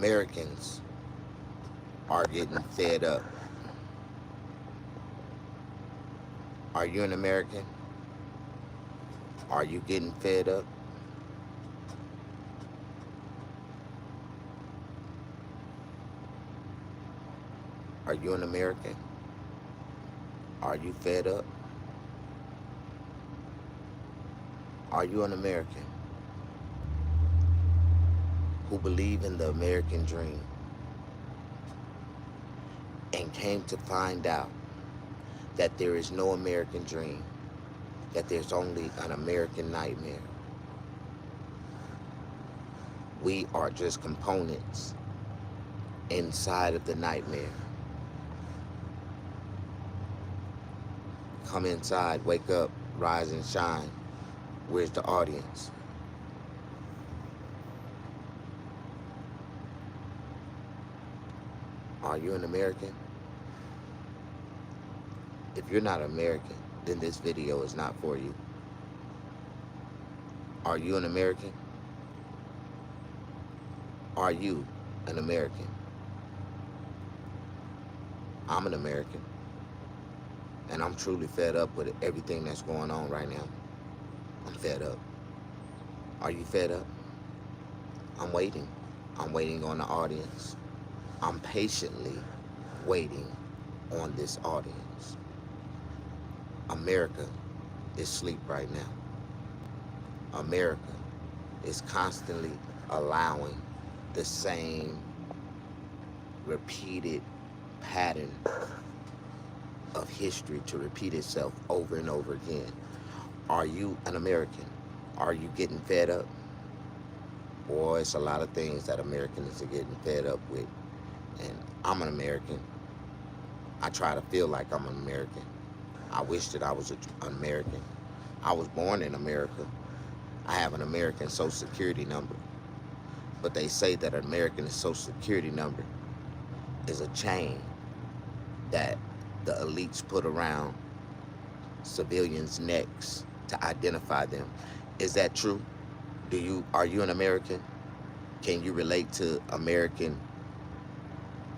Americans are getting fed up. Are you an American? Are you getting fed up? Are you an American? Are you fed up? Are you an American who believe in the American dream and came to find out that there is no American dream, that there's only an American nightmare? We are just components inside of the nightmare. Come inside, wake up, rise and shine. Where's the audience? Are you an American? If you're not American, then this video is not for you. Are you an American? Are you an American? I'm an American, and I'm truly fed up with everything that's going on right now. I'm fed up. Are you fed up? I'm waiting. I'm waiting on the audience. I'm patiently waiting on this audience. America is asleep right now. America is constantly allowing the same repeated pattern of history to repeat itself over and over again. Are you an American? Are you getting fed up? Boy, it's a lot of things that Americans are getting fed up with. And I'm an American. I try to feel like I'm an American. I wish that I was an American. I was born in America. I have an American Social Security number. But they say that an American Social Security number is a chain that the elites put around civilians' necks to identify them. Is that true? Are you an American? Can you relate to American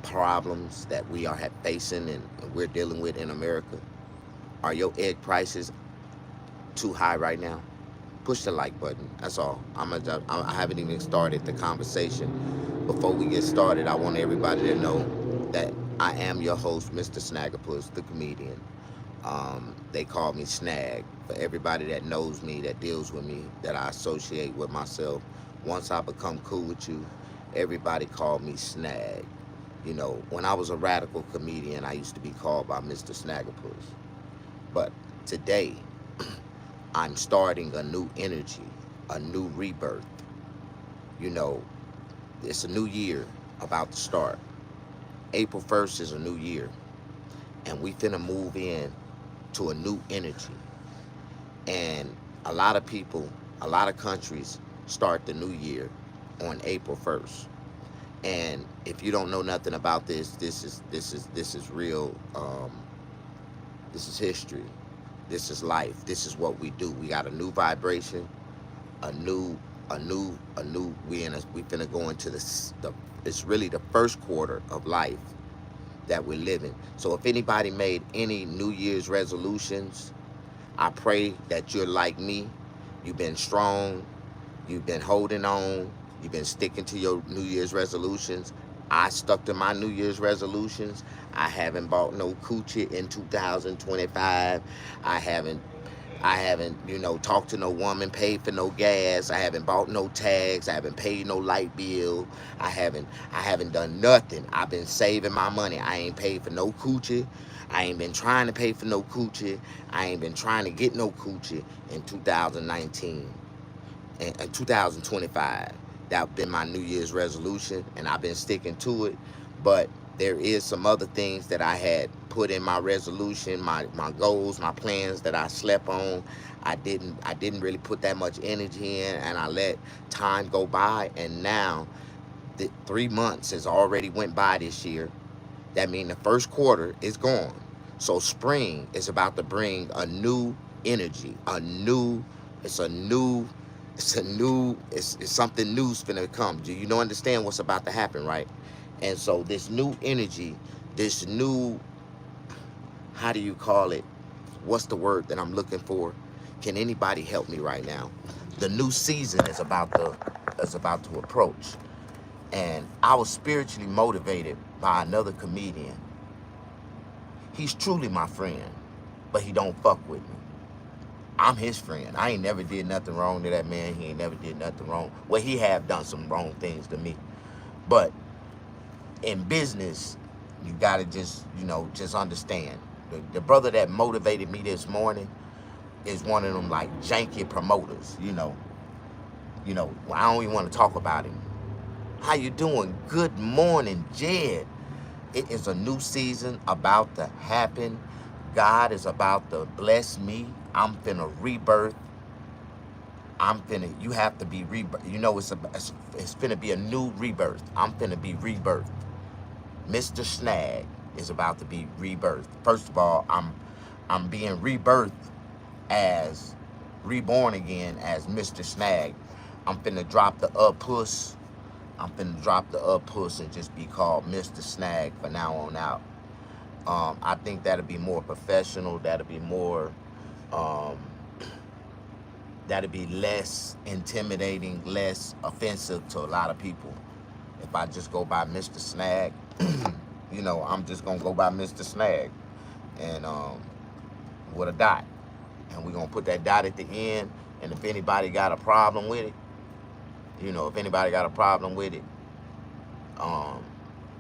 problems that we are facing and we're dealing with in America? Are your egg prices too high right now? Push the like button. That's all. I haven't even started the conversation. Before we get started, I want everybody to know that I am your host, Mr. Snaggapus, the comedian. They call me Snag. For everybody that knows me, that deals with me, that I associate with myself, once I become cool with you, everybody called me Snag. You know, when I was a radical comedian, I used to be called by Mr. Snaggapus. But today, I'm starting a new energy, a new rebirth. You know, it's a new year about to start. April 1st is a new year. And we finna move in to a new energy. And a lot of people, a lot of countries start the new year on April 1st. And if you don't know nothing about this is real. This is history. This is life. This is what we do. We got a new vibration, a new. We finna go into it's really the first quarter of life that we're living. So if anybody made any New Year's resolutions, I pray that you're like me. You've been strong. You've been holding on. You've been sticking to your New Year's resolutions. I stuck to my New Year's resolutions. I haven't bought no coochie in 2025. I haven't, talked to no woman, paid for no gas. I haven't bought no tags. I haven't paid no light bill. I haven't done nothing. I've been saving my money. I ain't paid for no coochie. I ain't been trying to pay for no coochie. I ain't been trying to get no coochie in 2019 and 2025. That's been my New Year's resolution, and I've been sticking to it. But there is some other things that I had put in my resolution, my goals, my plans that I slept on. I didn't really put that much energy in, and I let time go by. And now, 3 months has already went by this year. That means the first quarter is gone. So spring is about to bring a new energy, it's a new It's something new's finna come. Do you know understand what's about to happen, right? And so this new energy, this new, how do you call it? What's the word that I'm looking for? Can anybody help me right now? The new season is about to approach. And I was spiritually motivated by another comedian. He's truly my friend, but he don't fuck with me. I'm his friend. I ain't never did nothing wrong to that man. He ain't never did nothing wrong. Well, he have done some wrong things to me. But in business, you gotta just understand. The brother that motivated me this morning is one of them like janky promoters. I don't even want to talk about him. How you doing? Good morning, Jed. It is a new season about to happen. God is about to bless me. I'm finna rebirth. You have to be rebirth. It's finna be a new rebirth. I'm finna be rebirthed. Mr. Snag is about to be rebirthed. First of all, I'm being rebirthed as reborn again as Mr. Snag. I'm finna drop the puss. I'm finna drop the puss and just be called Mr. Snag for now on out. I think that'll be more professional. That'll be more, that'll be less intimidating, less offensive to a lot of people. If I just go by Mr. Snag, I'm just gonna go by Mr. Snag, and with a dot, and we're gonna put that dot at the end. And if anybody got a problem with it,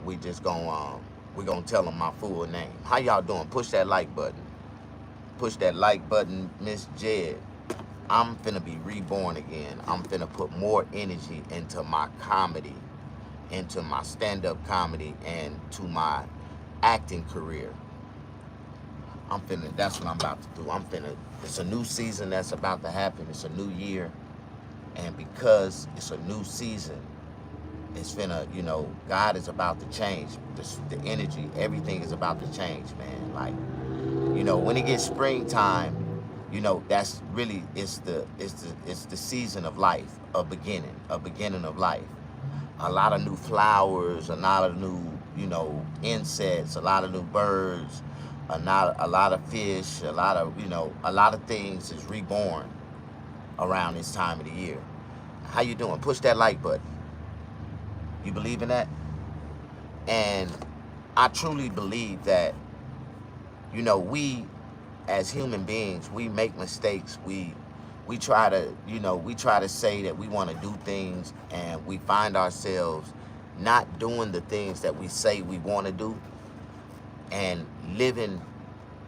we just gonna we gonna tell them my full name. How y'all doing? Push that like button. Push that like button, Miss Jed. I'm finna be reborn again. I'm finna put more energy into my comedy, into my stand-up comedy, and to my acting career. That's what I'm about to do. It's a new season that's about to happen. It's a new year. And because it's a new season, it's finna, God is about to change. The energy, everything is about to change, man. Like, when it gets springtime, that's really, it's the season of life, a beginning of life. A lot of new flowers, a lot of new, insects, a lot of new birds, a lot of fish, a lot of things is reborn around this time of the year. How you doing? Push that like button. You believe in that? And I truly believe that, we as human beings, we make mistakes. We try to say that we want to do things, and we find ourselves not doing the things that we say we want to do, and living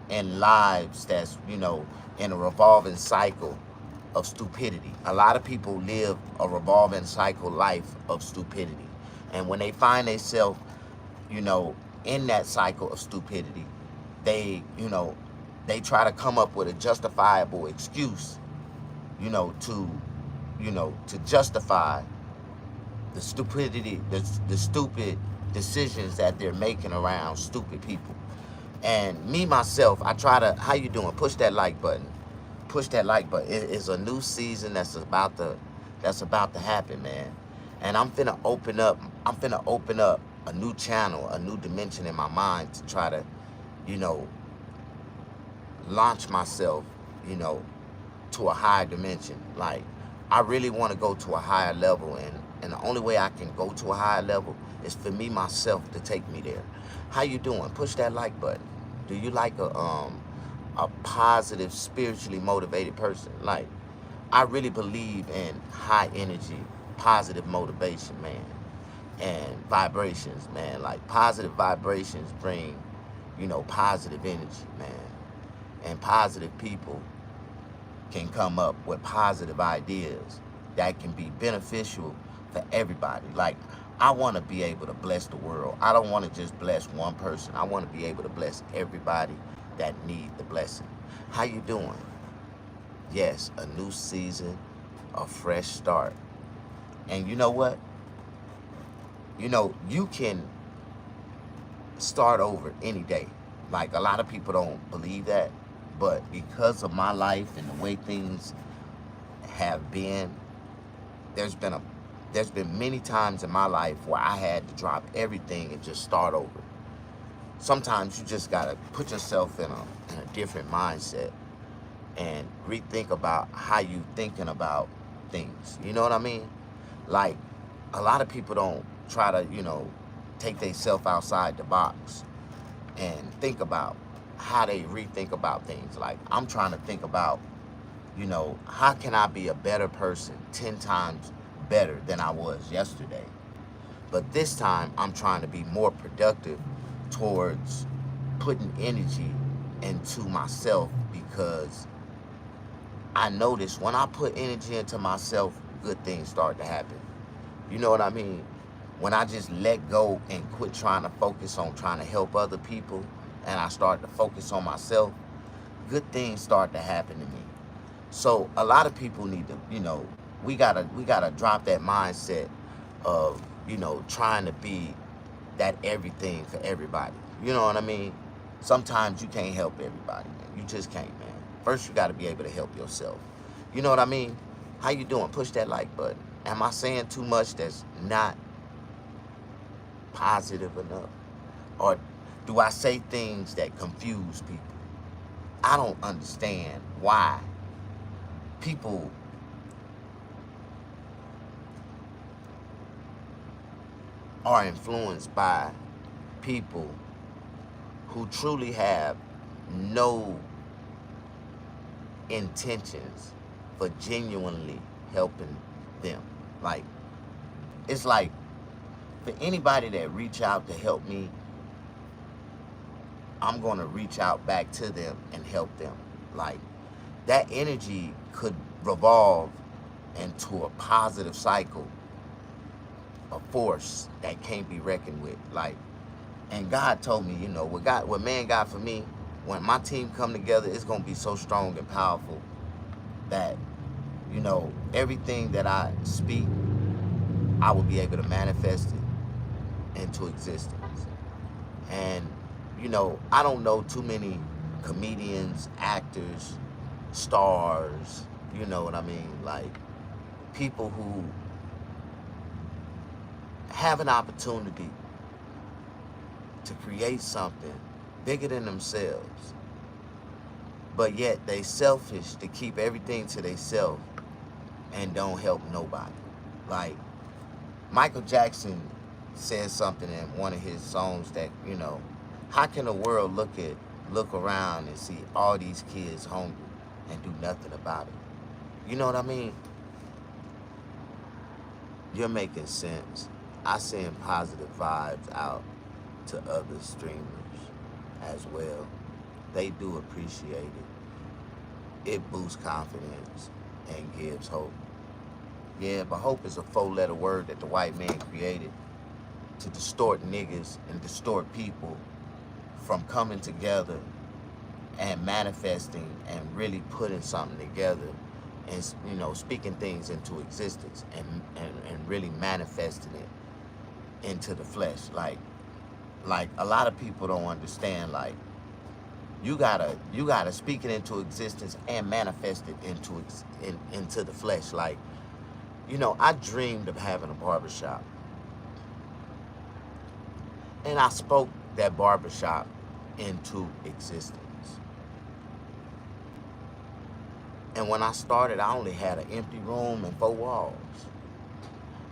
in lives that's, in a revolving cycle of stupidity. A lot of people live a revolving cycle life of stupidity. And when they find themselves, in that cycle of stupidity, they try to come up with a justifiable excuse, to justify the stupidity, the stupid decisions that they're making around stupid people. And me, myself, I try to, how you doing? Push that like button. Push that like button. It is a new season that's about to happen, man. And I'm finna open up a new channel, a new dimension in my mind to try to, launch myself, to a higher dimension. Like, I really want to go to a higher level, and the only way I can go to a higher level is for me, myself, to take me there. How you doing? Push that like button. Do you like a positive, spiritually motivated person? Like, I really believe in high energy, positive motivation, man, and vibrations, man. Like, positive vibrations bring, positive energy, man. And positive people can come up with positive ideas that can be beneficial for everybody. Like, I want to be able to bless the world. I don't want to just bless one person. I want to be able to bless everybody that need the blessing. How you doing? Yes, a new season, a fresh start. And you know what? You can start over any day. Like, a lot of people don't believe that. But because of my life and the way things have been, there's been a there's been many times in my life where I had to drop everything and just start over. Sometimes you just gotta put yourself in a different mindset and rethink about how you thinking about things. You know what I mean? Like, a lot of people don't try to, take themselves outside the box and think about how they rethink about things. Like, I'm trying to think about, how can I be a better person 10 times better than I was yesterday? But this time, I'm trying to be more productive towards putting energy into myself, because I notice when I put energy into myself, good things start to happen. You know what I mean? When I just let go and quit trying to focus on trying to help other people, and I start to focus on myself, good things start to happen to me. So a lot of people need to, we gotta drop that mindset of, trying to be that everything for everybody. You know what I mean? Sometimes you can't help everybody, man. You just can't, man. First, you got to be able to help yourself. You know what I mean? How you doing? Push that like button. Am I saying too much that's not positive enough? Or do I say things that confuse people? I don't understand why people are influenced by people who truly have no intentions for genuinely helping them. Like, it's like, for anybody that reach out to help me, I'm going to reach out back to them and help them. Like, that energy could revolve into a positive cycle, a force that can't be reckoned with. Like, and God told me, what man got for me, when my team come together, it's going to be so strong and powerful that, everything that I speak, I will be able to manifest it into existence. And, I don't know too many comedians, actors, stars, you know what I mean? Like, people who have an opportunity to create something bigger than themselves, but yet they selfish to keep everything to themselves and don't help nobody. Like, Michael Jackson said something in one of his songs that, how can the world look around and see all these kids hungry and do nothing about it? You know what I mean? You're making sense. I send positive vibes out to other streamers as well. They do appreciate it. It boosts confidence and gives hope. Yeah, but hope is a four-letter word that the white man created to distort niggas and distort people from coming together and manifesting and really putting something together and, speaking things into existence and really manifesting it into the flesh. Like a lot of people don't understand, like, you gotta speak it into existence and manifest it into the flesh. Like, I dreamed of having a barbershop, and I spoke that barbershop into existence. And when I started, I only had an empty room and 4 walls.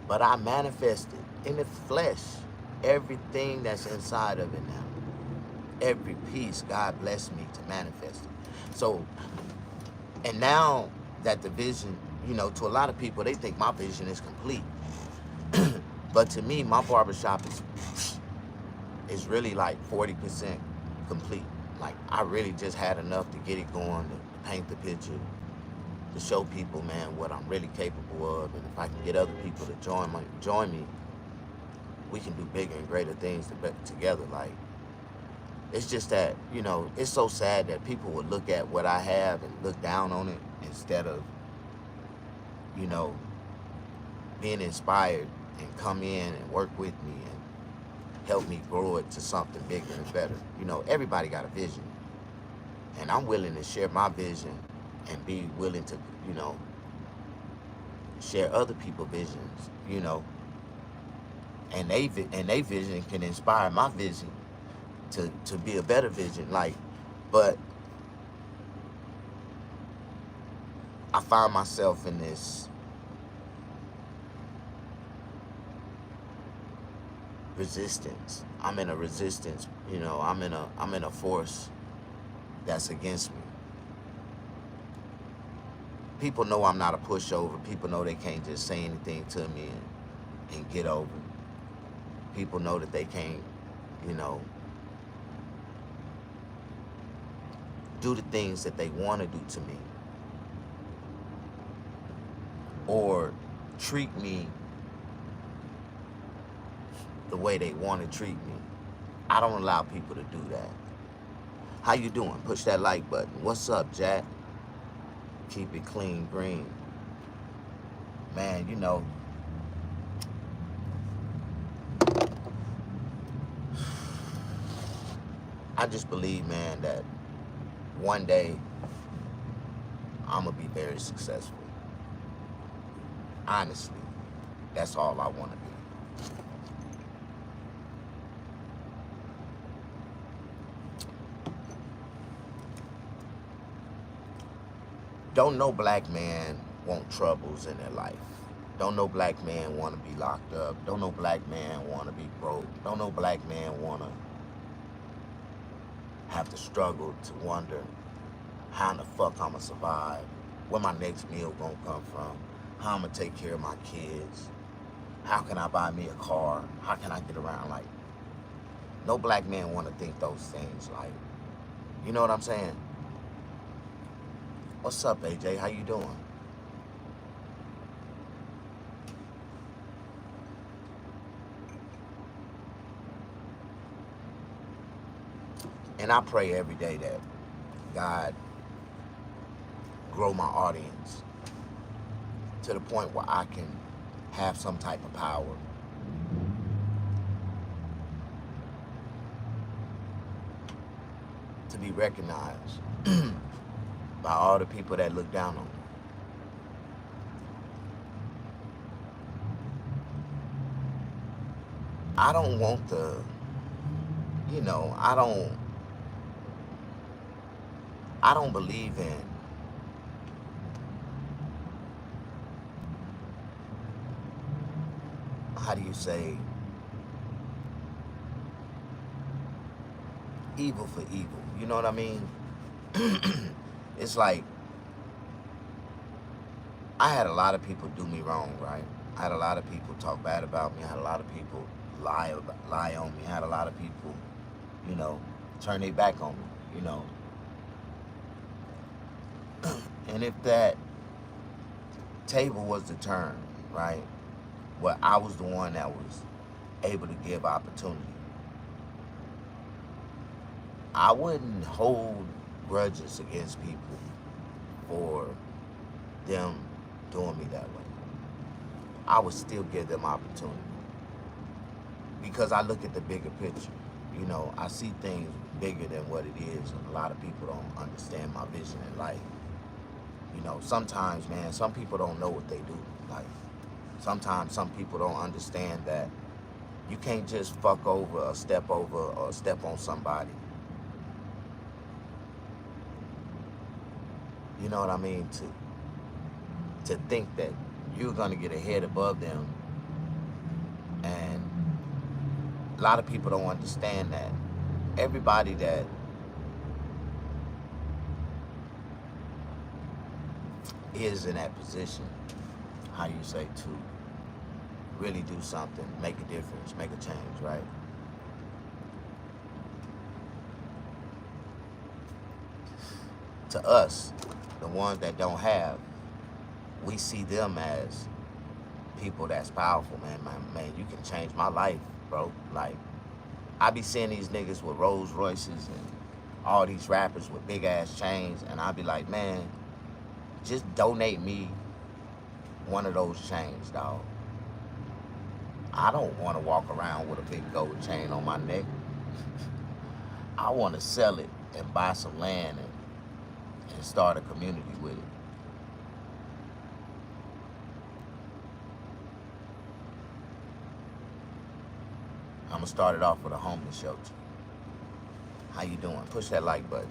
But I manifested in the flesh everything that's inside of it now. Every piece, God blessed me to manifest it. So, and now that the vision, to a lot of people, they think my vision is complete. But to me, my barbershop is really like 40% complete. Like, I really just had enough to get it going, to paint the picture, to show people, man, what I'm really capable of. And if I can get other people to join me, we can do bigger and greater things together. Like, it's just that, it's so sad that people would look at what I have and look down on it instead of, being inspired and come in and work with me and help me grow it to something bigger and better. Everybody got a vision. And I'm willing to share my vision and be willing to, share other people's visions, you know, and they vision can inspire my vision to be a better vision. Like, but I find myself in this resistance. I'm in a resistance, you know, I'm in a force that's against me. People know I'm not a pushover. People know they can't just say anything to me and get over it. People know that they can't, you know, do the things that they want to do to me or treat me the way they want to treat me. I don't allow people to do that. How you doing? Push that like button. What's up, Jack? Keep it clean, green. Man, you know, I just believe, man, that one day I'm going to be very successful. Honestly, that's all I want to be. Don't no black man want troubles in their life. Don't no black man want to be locked up. Don't no black man want to be broke. Don't no black man want to have to struggle to wonder how in the fuck I'm going to survive, where my next meal going to come from, how I'm going to take care of my kids, how can I buy me a car, how can I get around. Like, no black man want to think those things. Like, you know what I'm saying? What's up, AJ? How you doing? And I pray every day that God grow my audience to the point where I can have some type of power. To be recognized by all the people that look down on me. I don't want the, you know, I don't believe in how do you say, evil for evil. You know what I mean? It's like, I had a lot of people do me wrong, right? I had a lot of people talk bad about me. I had a lot of people lie on me. I had a lot of people, you know, turn their back on me, you know. And if that table was to turn, right, where I was the one that was able to give opportunity, I wouldn't hold grudges against people for them doing me that way. I would still give them opportunity because I look at the bigger picture. You know, I see things bigger than what it is, and a lot of people don't understand my vision in life. You know, sometimes, man, some people don't know what they do. Like, sometimes some people don't understand that you can't just fuck over or step on somebody. You know what I mean? To think that you're gonna get ahead above them. And a lot of people don't understand that everybody that is in that position, how you say, to really do something, make a difference, make a change, right? To us, the ones that don't have, we see them as people that's powerful, man, you can change my life, bro. Like, I be seeing these niggas with Rolls Royces and all these rappers with big ass chains, and I be like, man, just donate me one of those chains, dog. I don't want to walk around with a big gold chain on my neck. I want to sell it and buy some land and start a community with it. gonna start it off with a homeless shelter. How you doing? Push that like button.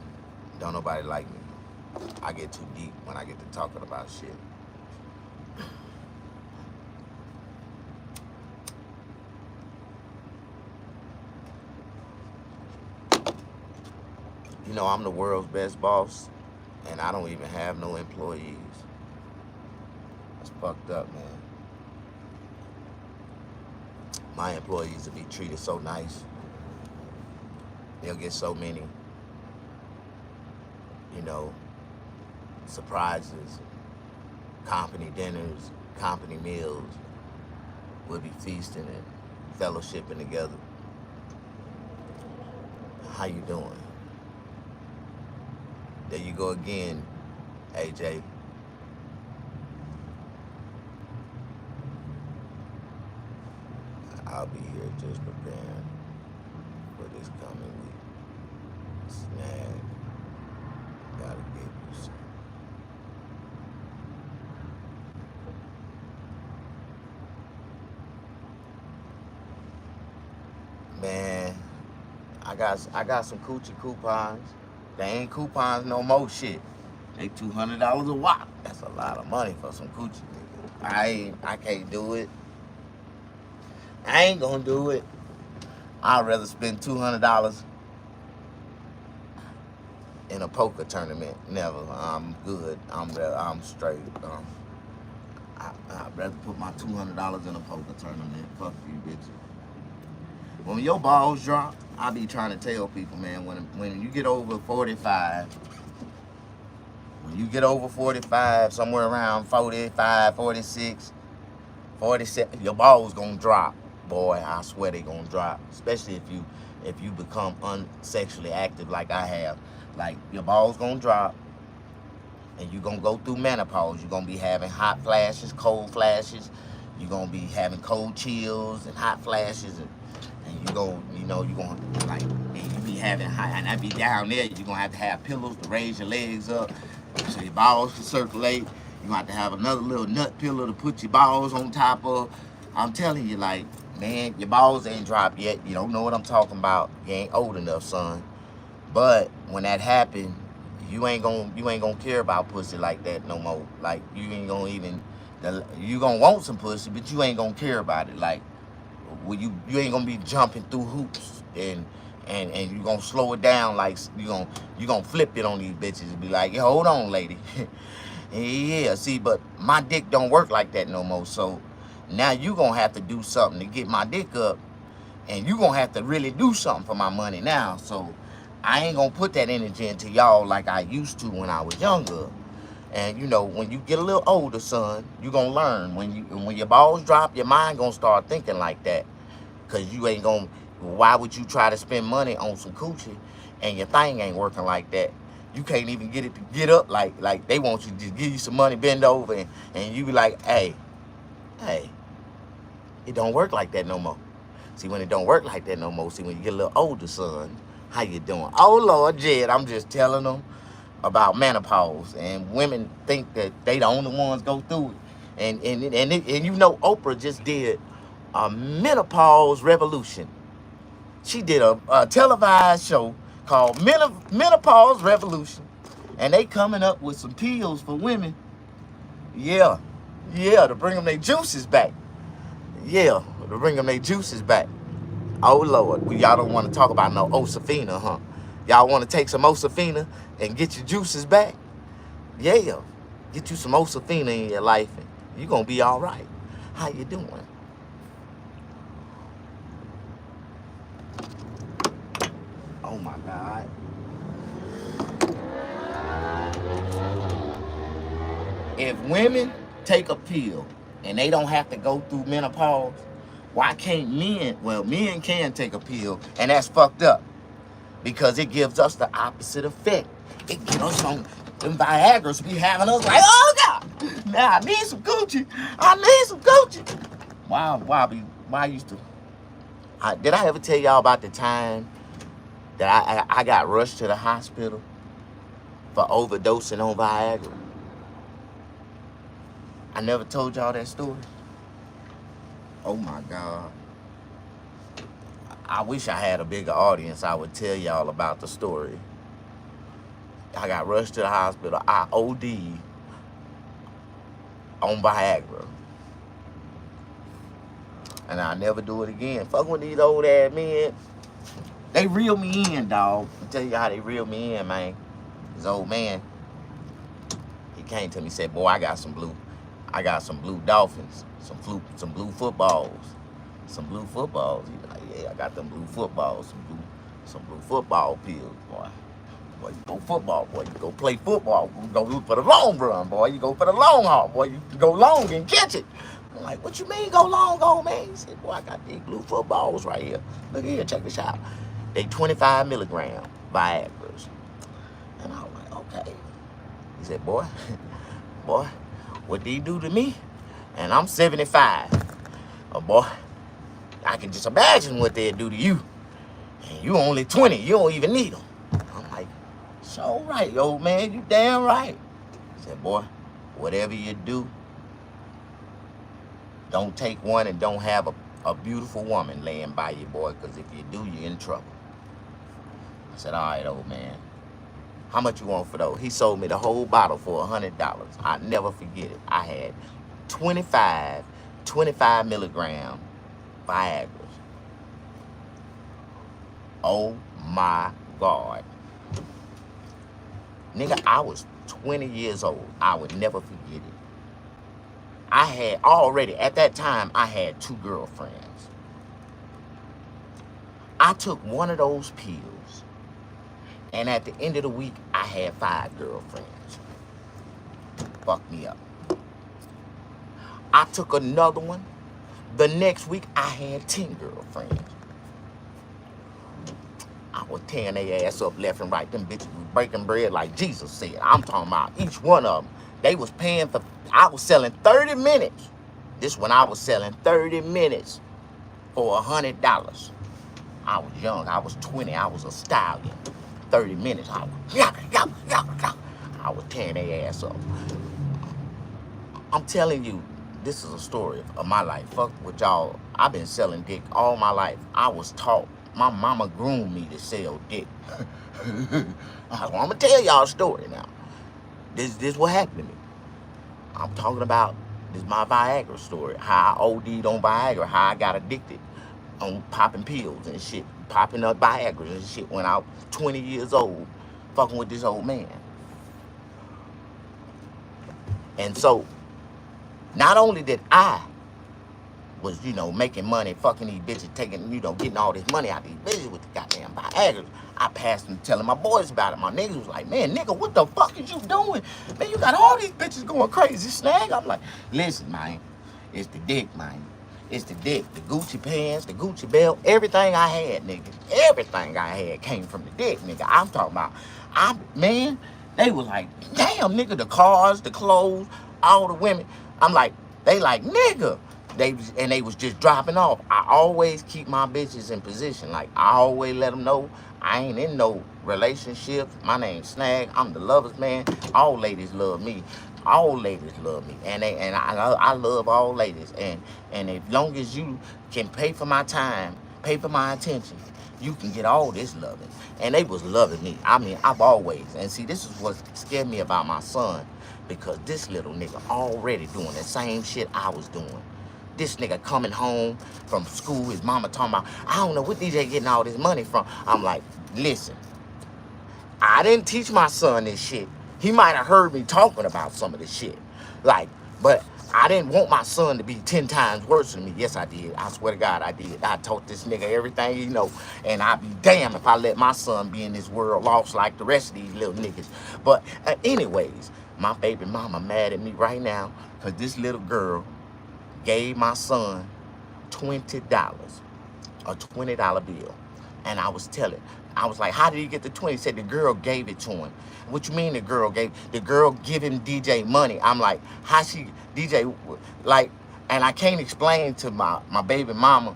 Don't nobody like me. I get too deep when I get to talking about shit. You know, I'm the world's best boss, and I don't even have no employees. That's fucked up, man. My employees will be treated so nice. They'll get so many, you know, surprises, company dinners, company meals. We'll be feasting and fellowshipping together. How you doing? There you go again, AJ. I'll be here just preparing for this coming week. Snag. Gotta give you some. Man, I got some coochie coupons. They ain't coupons no more shit. They $200 a wop. That's a lot of money for some coochie, nigga. I can't do it. I ain't gonna do it. I'd rather spend $200 in a poker tournament. Never. I'm good. I'm straight. I'd rather put my $200 in a poker tournament. Fuck you, bitch. When your balls drop, I be trying to tell people, man, when you get over 45, when you get over 45, somewhere around 45, 46, 47, your balls gonna drop. Boy, I swear they gonna drop. Especially if you become unsexually active like I have. Like, your balls gonna drop, and you gonna go through menopause. You're gonna be having hot flashes, cold flashes. You're gonna be having cold chills and hot flashes, and you gonna like, and you be having hot, and I be down there. You're gonna have to have pillows to raise your legs up so your balls can circulate. You're gonna have to have another little nut pillow to put your balls on top of. I'm telling you, like, man, your balls ain't dropped yet. You don't know what I'm talking about. You ain't old enough, son. But when that happen, you ain't gonna care about pussy like that no more. Like, you ain't gonna even, you gonna want some pussy, but you ain't gonna care about it. Like, well, you ain't gonna be jumping through hoops and you gonna slow it down. Like, you gonna flip it on these bitches and be like, yeah, hold on, lady. Yeah, see, but my dick don't work like that no more. So now you gonna have to do something to get my dick up, and you gonna have to really do something for my money now. So I ain't gonna put that energy into y'all like I used to when I was younger. And you know, when you get a little older, son, you gonna learn. When your balls drop, your mind gonna start thinking like that. Cause you ain't gonna, why would you try to spend money on some coochie and your thing ain't working like that? You can't even get it to get up like they want you to just give you some money, bend over, and you be like, hey, it don't work like that no more. See, when it don't work like that no more, see, when you get a little older, son, how you doing? Oh, Lord, Jed, I'm just telling them about menopause. And women think that they the only ones go through it. And you know, Oprah just did a menopause revolution. She did a televised show called Menopause Revolution. And they coming up with some pills for women. Yeah, to bring them their juices back. Yeah, to bring them their juices back. Oh, Lord, y'all don't want to talk about no Osafina, huh? Y'all want to take some Osafina and get your juices back? Yeah, get you some Osafina in your life, and you're going to be all right. How you doing? Oh, my God. If women take a pill and they don't have to go through menopause, why can't men? Well, men can take a pill, and that's fucked up because it gives us the opposite effect. It gives us some, them Viagra's be having us like, oh God, now I need some Gucci. I need some Gucci. Why I used to, did I ever tell y'all about the time that I got rushed to the hospital for overdosing on Viagra? I never told y'all that story. Oh my God. I wish I had a bigger audience. I would tell y'all about the story. I got rushed to the hospital. I OD'd on Viagra. And I'll never do it again. Fuck with these old ass men. They reel me in, dog. I'll tell you how they reel me in, man. This old man, he came to me and said, boy, I got some blue dolphins, some blue footballs. Some blue footballs. He like, yeah, I got them blue footballs, some blue football pills, boy. Boy, you go football, boy. You go play football. You go for the long run, boy. You go for the long haul, boy. You go long and catch it. I'm like, what you mean go long, old man? He said, boy, I got these blue footballs right here. Look here, check this out. They 25 milligram Viagra's. And I was like, okay. He said, boy, what they do to me? And I'm 75. Oh, boy, I can just imagine what they'd do to you. And you only 20. You don't even need them. I'm like, so right, old man. You damn right. He said, boy, whatever you do, don't take one and don't have a beautiful woman laying by you, boy, because if you do, you're in trouble. I said, all right, old man. How much you want for those? He sold me the whole bottle for $100. I'll never forget it. I had 25 milligram Viagra's. Oh my God. Nigga, I was 20 years old. I would never forget it. I had already, at that time, I had 2 girlfriends. I took one of those pills, and at the end of the week, I had 5 girlfriends. Fucked me up. I took another one. The next week, I had 10 girlfriends. I was tearing their ass up left and right. Them bitches was breaking bread like Jesus said. I'm talking about each one of them. They was paying for, I was selling 30 minutes. This when I was selling 30 minutes for $100. I was young. I was 20. I was a stallion. 30 minutes. I was tearing their ass up. I'm telling you, this is a story of my life. Fuck with y'all. I've been selling dick all my life. I was taught. My mama groomed me to sell dick. I'm gonna tell y'all a story now. This what happened to me. I'm talking about this my Viagra story. How I OD'd on Viagra. How I got addicted on popping pills and shit. Popping up Viagra and shit when I was 20 years old. Fucking with this old man. And so, not only did I was, making money, fucking these bitches, taking, getting all this money out of these bitches with the goddamn Viagra. I passed them telling my boys about it. My niggas was like, man, nigga, what the fuck is you doing? Man, you got all these bitches going crazy, Snag. I'm like, listen, man, it's the dick, man. It's the dick, the Gucci pants, the Gucci belt, everything I had, nigga. Everything I had came from the dick, nigga. I'm talking about, man, they was like, damn, nigga, the cars, the clothes, all the women. I'm like, they like, nigga. They was just dropping off. I always keep my bitches in position. Like, I always let them know I ain't in no relationships. My name's Snag. I'm the lover's man. All ladies love me. All ladies love me. And I love all ladies. And as long as you can pay for my time, pay for my attention, you can get all this loving. And they was loving me. I mean, I've always. And see, this is what scared me about my son. Because this little nigga already doing the same shit I was doing. This nigga coming home from school, his mama talking about, I don't know what DJ getting all this money from. I'm like, listen, I didn't teach my son this shit. He might have heard me talking about some of this shit. Like, but I didn't want my son to be 10 times worse than me. Yes, I did. I swear to God, I did. I taught this nigga everything he know. And I'd be damned if I let my son be in this world lost like the rest of these little niggas. But anyways, my baby mama mad at me right now because this little girl gave my son $20, a $20 bill. And I was like, how did he get the 20? He said the girl gave it to him. What you mean the girl gave him DJ money? I'm like, how she, DJ, like, and I can't explain to my baby mama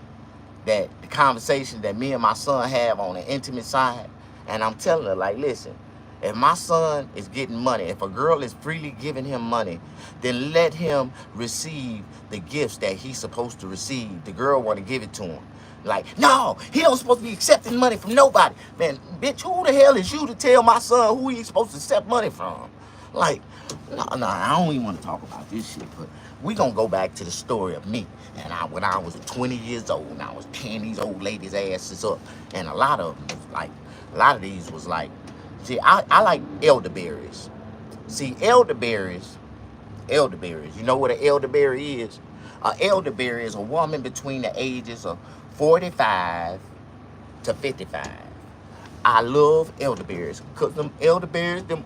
that the conversation that me and my son have on the intimate side. And I'm telling her, like, listen, if my son is getting money, if a girl is freely giving him money, then let him receive the gifts that he's supposed to receive. The girl want to give it to him. Like, no, he don't supposed to be accepting money from nobody. Man, bitch, who the hell is you to tell my son who he's supposed to accept money from? Like, no, I don't even want to talk about this shit, but we gonna go back to the story of me. And when I was 20 years old, and I was tearing these old ladies' asses up. And a lot of them was like, a lot of these was like, see, I like elderberries. See, elderberries, you know what an elderberry is? An elderberry is a woman between the ages of 45 to 55. I love elderberries because them elderberries, them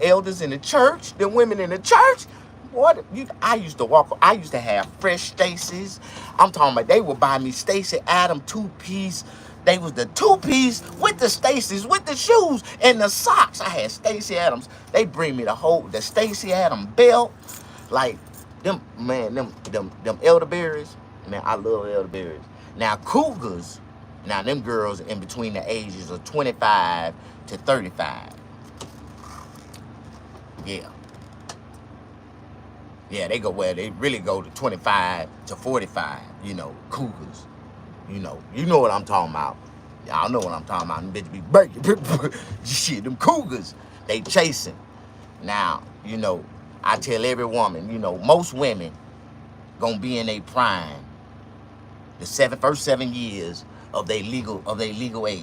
elders in the church, them women in the church. What I used to have fresh Stacy's. I'm talking about they would buy me Stacey Adams 2-piece. They was the 2-piece with the Stacy's, with the shoes and the socks. I had Stacey Adams. They bring me the Stacey Adams belt. Like them elderberries. Man, I love elderberries. Now cougars. Now, them girls in between the ages of 25 to 35. Yeah. Yeah, they go where they really go to 25 to 45, you know, cougars. You know what I'm talking about. Y'all know what I'm talking about. Them bitch be breaking. Shit, them cougars, they chasing. Now, you know, I tell every woman, you know, most women gonna be in their prime the first 7 years of their legal age.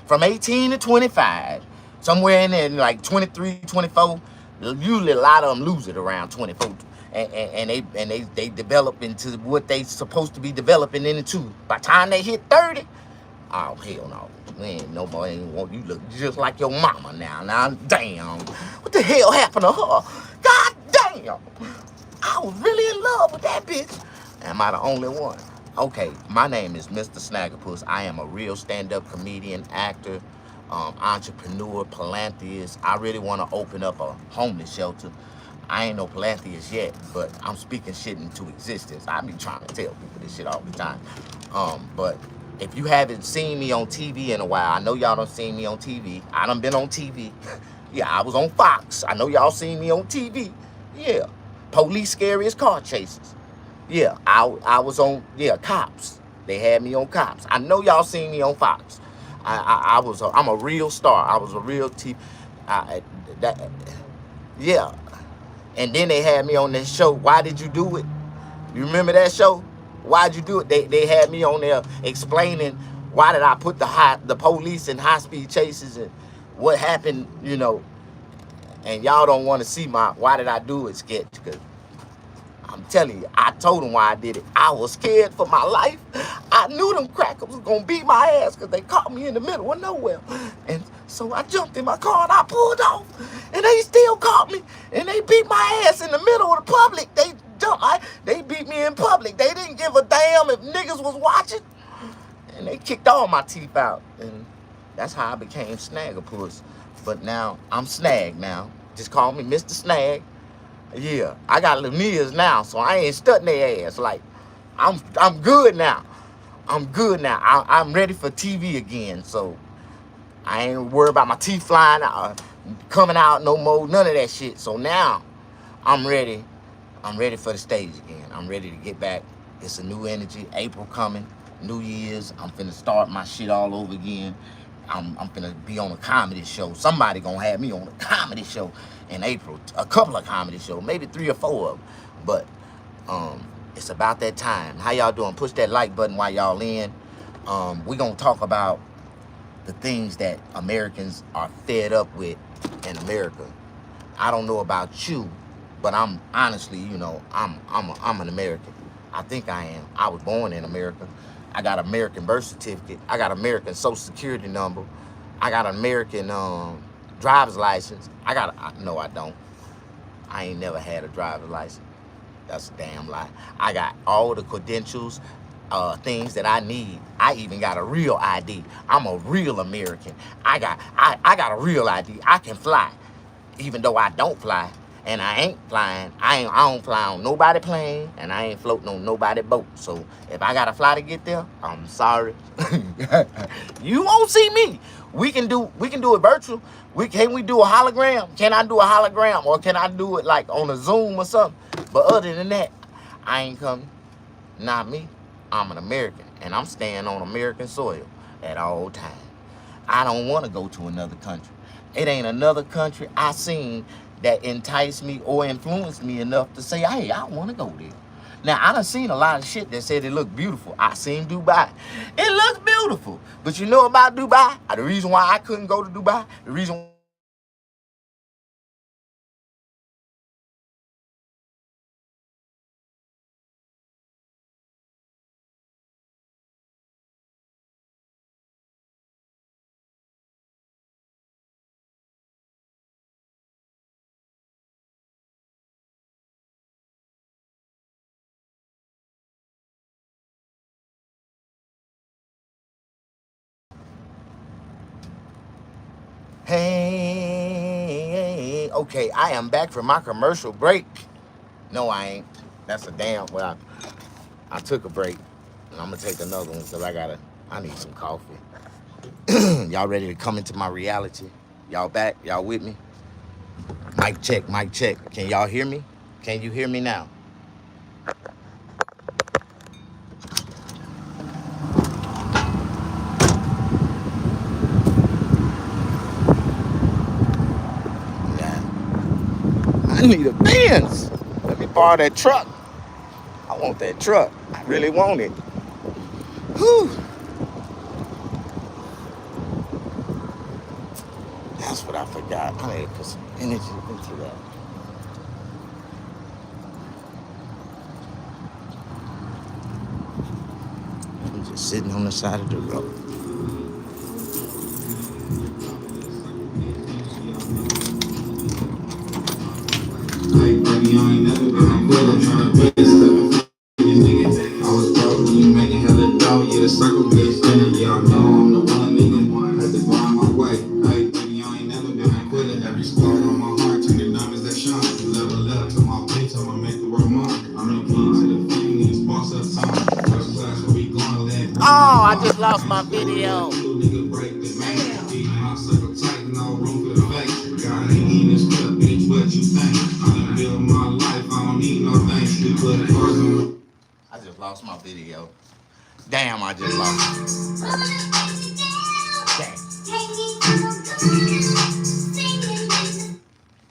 From 18 to 25, somewhere in there, like 23, 24, usually a lot of them lose it around 24. And they develop into what they supposed to be developing into. By the time they hit 30, oh hell no. Man, nobody ain't want you look just like your mama now. Now damn. What the hell happened to her? God damn. I was really in love with that bitch. Am I the only one? Okay, my name is Mr. Snaggerpuss. I am a real stand-up comedian, actor, entrepreneur, philanthropist. I really want to open up a homeless shelter. I ain't no philanthropist yet, but I'm speaking shit into existence. I be trying to tell people this shit all the time. But if you haven't seen me on TV in a while, I know y'all done seen me on TV. I done been on TV. Yeah, I was on Fox. I know y'all seen me on TV. Yeah, police scariest car chases. Yeah, I was on, Cops. They had me on Cops. I know y'all seen me on Fox. I'm a real star. I was a real yeah. And then they had me on this show, Why Did You Do It? You remember that show? Why'd you do it? They had me on there explaining why did I put the police in high-speed chases and what happened, you know. And y'all don't want to see my Why Did I Do It sketch, because I'm telling you, I told them why I did it. I was scared for my life. I knew them crackers was going to beat my ass because they caught me in the middle of nowhere. And so I jumped in my car and I pulled off. And they still caught me. And they beat my ass in the middle of the public. They beat me in public. They didn't give a damn if niggas was watching. And they kicked all my teeth out. And that's how I became Snaggerpuss. But now, I'm Snag now. Just call me Mr. Snag. Yeah, I got Laniers now, so I ain't studying their ass. Like, I'm good now. I'm good now. I'm ready for TV again, so I ain't worried about my teeth flying out, coming out no more, none of that shit. So now, I'm ready. I'm ready for the stage again. I'm ready to get back. It's a new energy. April coming, New Year's. I'm finna start my shit all over again. I'm finna be on a comedy show. Somebody gonna have me on a comedy show in April. A couple of comedy shows, maybe 3 or 4 of them. But it's about that time. How y'all doing? Push that like button while y'all in. We gonna talk about the things that Americans are fed up with in America. I don't know about you, but I'm honestly, you know, I'm an American. I think I am. I was born in America. I got American birth certificate. I got American social security number. I got American driver's license. No, I don't. I ain't never had a driver's license. That's a damn lie. I got all the credentials, things that I need. I even got a real ID. I'm a real American. I got a real ID. I can fly, even though I don't fly. And I ain't flying. I don't fly on nobody plane, and I ain't floating on nobody boat. So if I gotta fly to get there, I'm sorry. You won't see me. We can do it virtual. Can we do a hologram? Can I do a hologram, or can I do it like on a Zoom or something? But other than that, I ain't coming. Not me. I'm an American, and I'm staying on American soil at all times. I don't want to go to another country. It ain't another country I seen that enticed me or influenced me enough to say, hey, I want to go there. Now, I done seen a lot of shit that said it looked beautiful. I seen Dubai. It looks beautiful. But you know about Dubai? The reason why I couldn't go to Dubai, the reason hey, okay, I am back from my commercial break. No, I ain't. That's a damn, well, I took a break. And I'm gonna take another one because I need some coffee. Y'all ready to come into my reality? Y'all back? Y'all with me? Mic check, mic check. Can y'all hear me? Can you hear me now? Yeah. I need a Benz. Let me borrow that truck. I want that truck. I really want it. Whew. That's what I forgot. I need to put some energy into that. I'm just sitting on the side of the road. Like, baby, you ain't never been a villain, trying to be a stuff. I was broke when you making hella dough, yeah, the circle gets spinning, yeah, I know I'm the one, nigga, had to grind my way. Hey, baby, you ain't never been a quitter, every scar on my heart, turn the diamonds that shine, level up to my bitch, I'ma make the world mine. I'm the king to the family, boss up time, first class, where we going, let oh, I just lost my video. Nigga, break the man, my circle tight, no room for the fake, God ain't in this club, bitch, what you think? I done built my life, I don't need no thanks, we put cars on. I just lost my video. Damn, I just lost it.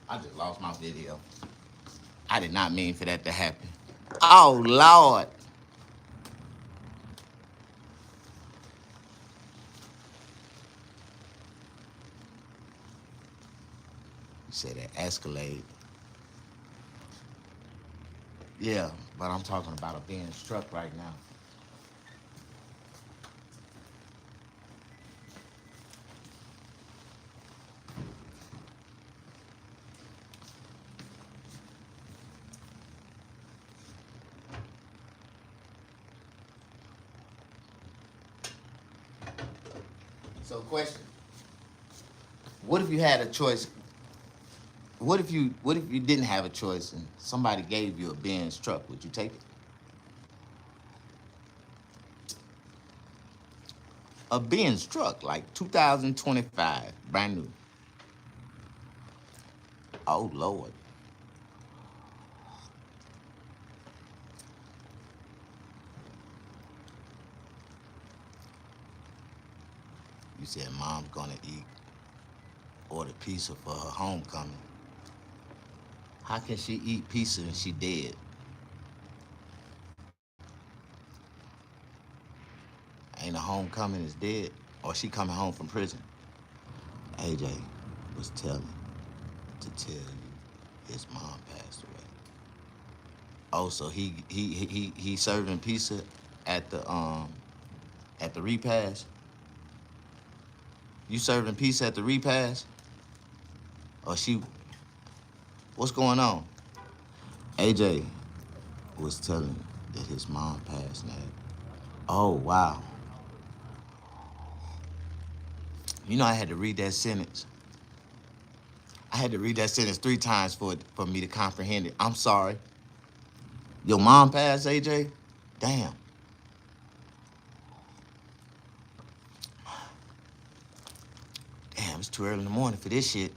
I just lost my video. I did not mean for that to happen. Oh, Lord. You said that Escalade. Yeah, but I'm talking about a Benz truck right now. So, question. What if you had a choice? What if you didn't have a choice and somebody gave you a Benz truck? Would you take it? A Benz truck, like 2025, brand new. Oh, Lord. You said mom's gonna order pizza for her homecoming. How can she eat pizza and she dead? Ain't a homecoming is dead? Or she coming home from prison? AJ was telling to tell you his mom passed away. Oh, so he serving pizza at the repast? You serving pizza at the repast? Or she what's going on? AJ was telling that his mom passed now. Oh, wow. You know I had to read that sentence. I had to read that sentence 3 times for me to comprehend it. I'm sorry. Your mom passed, AJ? Damn. Damn, it's too early in the morning for this shit.